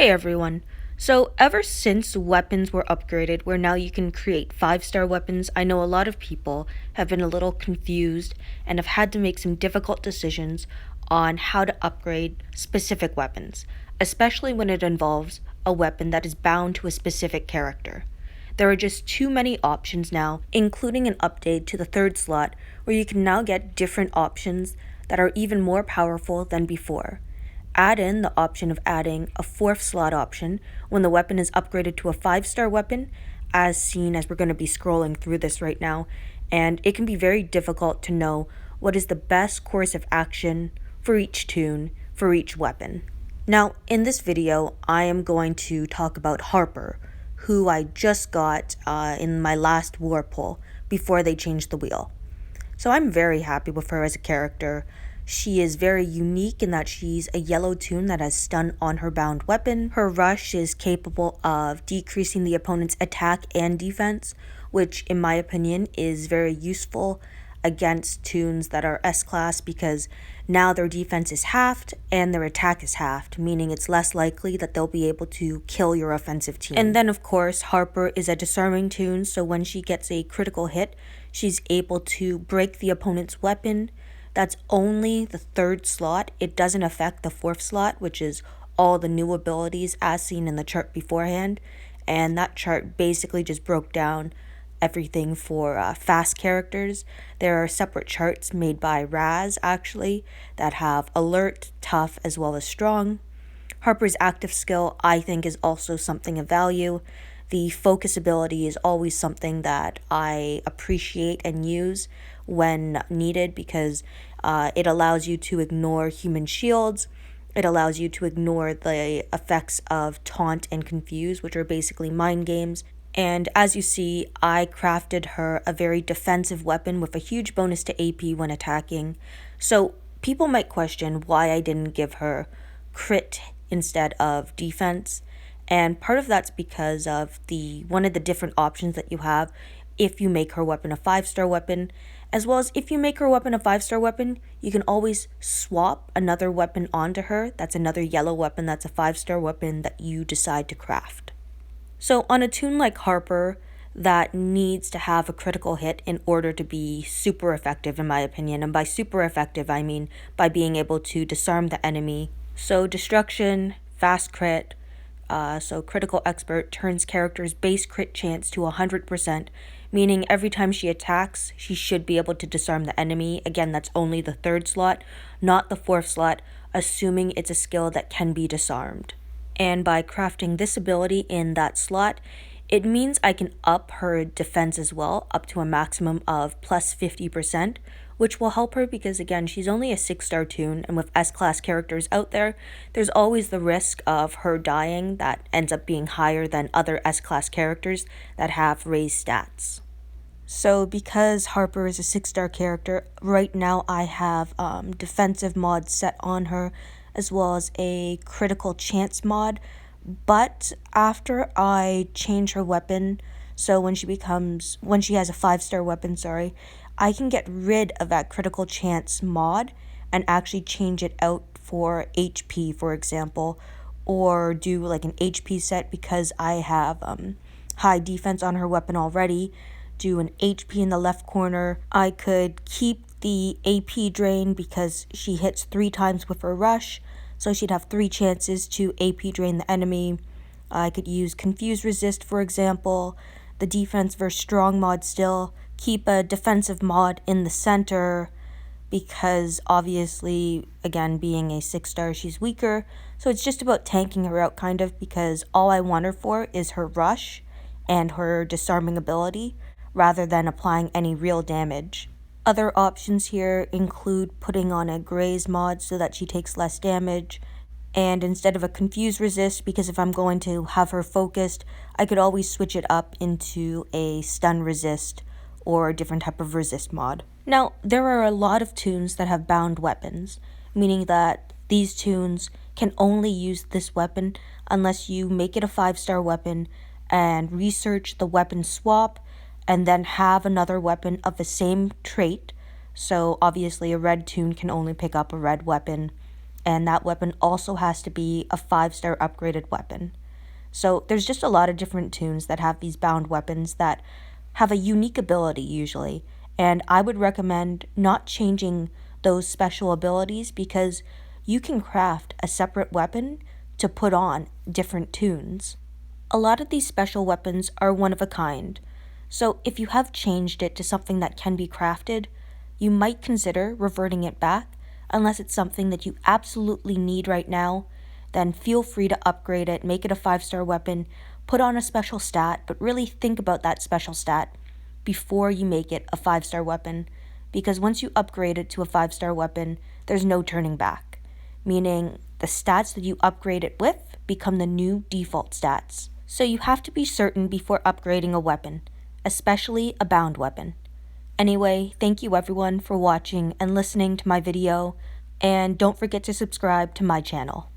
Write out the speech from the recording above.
Hey everyone. So, ever since weapons were upgraded, where now you can create 5-star weapons, I know a lot of people have been a little confused and have had to make some difficult decisions on how to upgrade specific weapons, especially when it involves a weapon that is bound to a specific character. There are just too many options now, including an update to the third slot where you can now get different options that are even more powerful than before. Add in the option of adding a fourth slot option when the weapon is upgraded to a 5-star weapon, as seen as we're going to be scrolling through this right now, and it can be very difficult to know what is the best course of action for each toon, for each weapon. Now, in this video, I am going to talk about Harper, who I just got in my last war pull before they changed the wheel. So I'm very happy with her as a character. She is very unique in that she's a yellow toon that has stun on her bound weapon. Her rush is capable of decreasing the opponent's attack and defense, which in my opinion is very useful against toons that are S-class because now their defense is halved and their attack is halved, meaning it's less likely that they'll be able to kill your offensive team. And then of course Harper is a disarming toon, so when she gets a critical hit, she's able to break the opponent's weapon. That's only the third slot. It doesn't affect the fourth slot, which is all the new abilities as seen in the chart beforehand. And that chart basically just broke down everything for fast characters. There are separate charts made by Raz, actually, that have alert, tough, as well as strong. Harper's active skill, I think, is also something of value. The focus ability is always something that I appreciate and use when needed because it allows you to ignore human shields. It allows you to ignore the effects of taunt and confuse, which are basically mind games. And as you see, I crafted her a very defensive weapon with a huge bonus to AP when attacking. So people might question why I didn't give her crit instead of defense. And part of that's because of one of the different options that you have if you make her weapon a 5-star weapon, as well as if you make her weapon a 5-star weapon, you can always swap another weapon onto her. That's another yellow weapon that's a 5-star weapon that you decide to craft. So on a toon like Harper that needs to have a critical hit in order to be super effective in my opinion, and by super effective I mean by being able to disarm the enemy. So destruction, fast crit, so critical expert turns character's base crit chance to 100%, meaning every time she attacks, she should be able to disarm the enemy. Again, that's only the third slot, not the fourth slot, assuming it's a skill that can be disarmed. And by crafting this ability in that slot, it means I can up her defense as well, up to a maximum of plus 50%, which will help her because, again, she's only a 6-star toon, and with S-class characters out there, there's always the risk of her dying that ends up being higher than other S-class characters that have raised stats. So because Harper is a 6-star character, right now I have defensive mods set on her, as well as a critical chance mod, but after I change her weapon, so when she has a 5-star weapon, I can get rid of that critical chance mod and actually change it out for HP, for example, or do like an HP set because I have high defense on her weapon already. Do an HP in the left corner. I could keep the AP drain because she hits 3 times with her rush, so she'd have 3 chances to AP drain the enemy. I could use confuse resist, for example. The defense versus strong mod still. Keep a defensive mod in the center because obviously, again, being a 6-star, she's weaker. So it's just about tanking her out kind of because all I want her for is her rush and her disarming ability rather than applying any real damage. Other options here include putting on a graze mod so that she takes less damage, and instead of a confuse resist, because if I'm going to have her focused, I could always switch it up into a stun resist or a different type of resist mod. Now, there are a lot of toons that have bound weapons, meaning that these toons can only use this weapon unless you make it a 5-star weapon and research the weapon swap and then have another weapon of the same trait. So obviously a red toon can only pick up a red weapon, and that weapon also has to be a 5-star upgraded weapon. So there's just a lot of different toons that have these bound weapons that have a unique ability usually, and I would recommend not changing those special abilities because you can craft a separate weapon to put on different toons. A lot of these special weapons are one of a kind, so if you have changed it to something that can be crafted, you might consider reverting it back unless it's something that you absolutely need right now. Then feel free to upgrade it, make it a 5-star weapon, put on a special stat, but really think about that special stat before you make it a 5-star weapon, because once you upgrade it to a 5-star weapon, there's no turning back, meaning the stats that you upgrade it with become the new default stats. So you have to be certain before upgrading a weapon, especially a bound weapon. Anyway, thank you everyone for watching and listening to my video, and don't forget to subscribe to my channel.